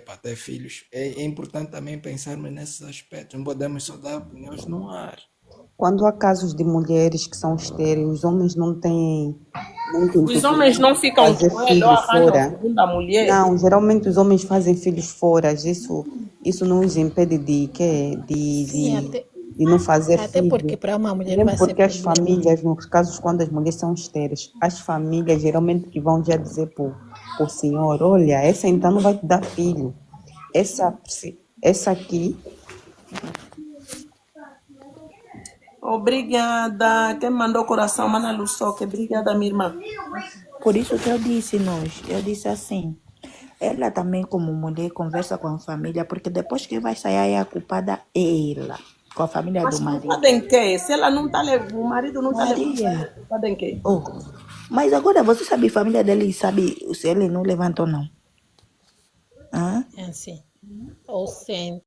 para ter filhos. É importante também pensarmos nesses aspectos. Não podemos só dar opiniões no ar. Quando há casos de mulheres que são estéreis, os homens não têm muito Os homens não impedimento de ficam fazer com ele ou filhos arranjam fora. segunda mulher. Não, geralmente os homens fazem filhos fora. Isso não os impede Sim, de não fazer até porque filho. para uma mulher Mesmo vai ser porque as problema. famílias, nos casos quando as mulheres são estéreis, as famílias geralmente que vão já dizer pro senhor, olha, essa então não vai te dar filho. Essa aqui, Obrigada. Quem mandou coração, Mana Luçoque. Obrigada, minha irmã. Por isso que eu disse assim, ela também como mulher conversa com a família, porque depois que vai sair aí a culpada é ela, com a família do Mas marido. culpada em quê? Se ela não está levando, o marido não está levando, Maria, culpada em quê? oh, mas agora você sabe, a família dele sabe se ele não levanta ou não. Hã? É assim. Ou sem